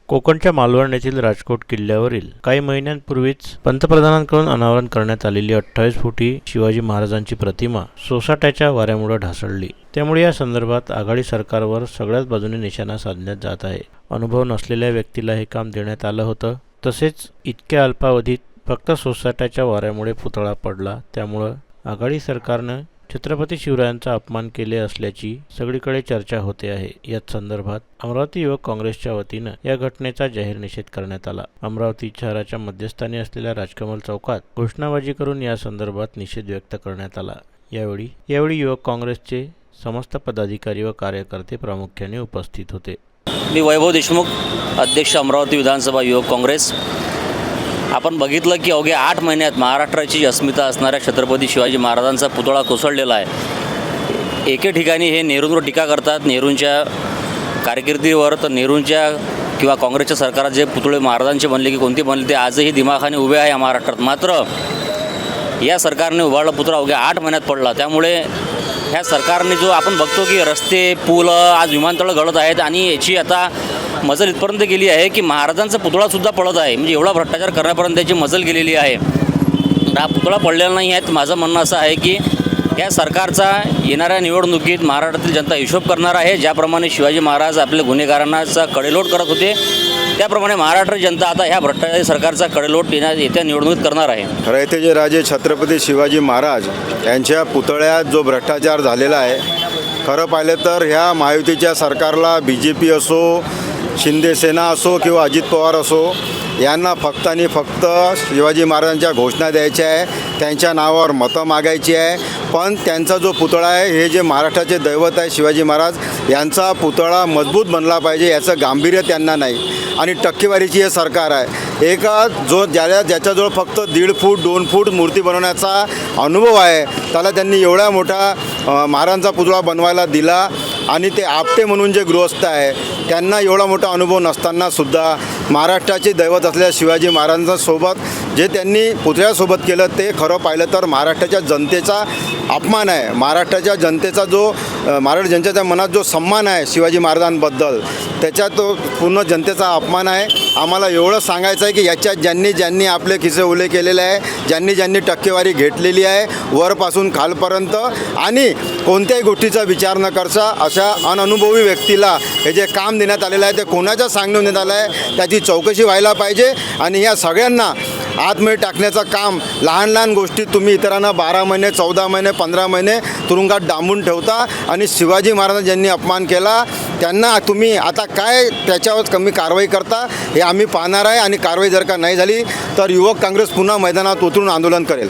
कोकणच्या मालवण येथील राजकोट किल्ल्यावरील काही महिन्यांपूर्वीच पंतप्रधानांकडून अनावरण करण्यात आलेली 28 फुटी शिवाजी महाराजांची प्रतिमा सोसाट्याच्या वाऱ्यामुळे ढासळली। त्यामुळे या संदर्भात आघाडी सरकारवर सगळ्याच बाजूने निशाणा साधण्यात जात आहे। अनुभव नसलेल्या व्यक्तीला हे काम देण्यात आलं होतं। तसेच इतक्या अल्पावधीत फक्त सोसाट्याच्या वाऱ्यामुळे पुतळा पडला। त्यामुळे आघाडी सरकारनं छत्रपती शिवरायांचा अपमान केले असल्याची सगळीकडे चर्चा होते आहे। याच संदर्भात अमरावती युवक काँग्रेसच्या वतीनं या घटनेचा जाहीर निषेध करण्यात आला। अमरावती शहराच्या मध्यस्थानी असलेल्या राजकमल चौकात घोषणाबाजी करून या संदर्भात निषेध व्यक्त करण्यात आला। यावेळी युवक काँग्रेसचे समस्त पदाधिकारी व कार्यकर्ते प्रामुख्याने उपस्थित होते। मी वैभव देशमुख, अध्यक्ष अमरावती विधानसभा युवक काँग्रेस। आपण बघितलं की अवघ्या 8 महिन्यात महाराष्ट्राची अस्मिता असणाऱ्या छत्रपती शिवाजी महाराजांचा पुतळा कोसळलेला आहे। एके ठिकाणी हे नेहरूंवर टीका करतात, नेहरूंच्या कारकिर्दीवर, तर नेहरूंच्या किंवा काँग्रेसच्या सरकारात जे पुतळे महाराजांचे बनले की कोणते बनले ते आजही दिमाखाने उभे आहे महाराष्ट्रात। मात्र या सरकारने उभारला पुतळा अवघ्या 8 महिन्यात पडला। त्यामुळे ह्या सरकारने जो आपण बघतो की रस्ते, पूल, आज विमानतळ घडत आहेत आणि याची आता मजल इथपर्यंत गेली आहे की महाराजांचा पुतळासुद्धा पडत आहे। म्हणजे एवढा भ्रष्टाचार करण्यापर्यंत त्याची मजल गेलेली आहे। हा पुतळा पडलेला नाही आहे। माझं म्हणणं असं आहे की या सरकारचा येणाऱ्या निवडणुकीत महाराष्ट्रातील जनता हिशोब करणार आहे। ज्याप्रमाणे शिवाजी महाराज आपल्या गुन्हेगारांचा कडेलोट करत होते, त्याप्रमाणे महाराष्ट्राची जनता आता ह्या भ्रष्टाचारी सरकारचा कडेलोट येत्या निवडणुकीत करणार आहे। रयतेचे राजे छत्रपती शिवाजी महाराज यांच्या पुतळ्यात जो भ्रष्टाचार झालेला आहे, खरं पाहिलं तर ह्या महायुतीच्या सरकारला BJP असो, शिंदे सेना असो किंवा अजित पवार असो, यांना फक्त आणि फक्त शिवाजी महाराजांच्या घोषणा द्यायच्या आहे, त्यांच्या नावावर मतं मागायची आहे। पण त्यांचा जो पुतळा आहे, हे जे महाराष्ट्राचे दैवत आहे शिवाजी महाराज यांचा पुतळा मजबूत बनला पाहिजे याचं गांभीर्य त्यांना नाही। आणि टक्केवारीची हे सरकार आहे। ज्याच्याजवळ फक्त 1.5 फूट 2 फूट मूर्ती बनवण्याचा अनुभव आहे, त्याला त्यांनी एवढा मोठा महाराजांचा पुतळा बनवायला दिला। आणि ते आपटे म्हणून जे गृहस्थ आहे त्यांना एवढा मोठा अनुभव नसतानासुद्धा महाराष्ट्राचे दैवत असलेल्या शिवाजी महाराजांसोबत जे त्यांनी पुतळ्यासोबत केलं ते खरं पाहिलं तर महाराष्ट्राच्या जनतेचा अपमान आहे। महाराष्ट्राच्या जनतेचा जो महाराष्ट्र जनतेच्या मनात जो सन्मान आहे शिवाजी महाराजांबद्दल, त्याच्यात तो पूर्ण जनतेचा अपमान आहे। आम्हाला एवढं सांगायचं आहे की याच्यात ज्यांनी आपले खिसे ओले केलेले आहे, ज्यांनी टक्केवारी घेतलेली आहे वरपासून खालपर्यंत, आणि कोणत्याही गोष्टीचा विचार न करता अशा अननुभवी व्यक्तीला हे जे काम देण्यात आलेलं आहे ते कोणाच्या सांगण्यात देण्यात आलं आहे त्याची चौकशी व्हायला पाहिजे। आणि या सगळ्यांना आतमध्ये टाकण्याचं काम, लहान गोष्टी तुम्ही इतरांना 12 महिने 14 महिने 15 महिने तुरुंगात डांबून ठेवता, आणि शिवाजी महाराजांचा ज्यांनी अपमान केला त्यांना तुम्ही आता काय त्याच्यावर कमी कारवाई करता हे आम्ही पाहणार आहे। आणि कारवाई जर का नाही झाली तर युवक काँग्रेस पुन्हा मैदानात उतरून आंदोलन करेल।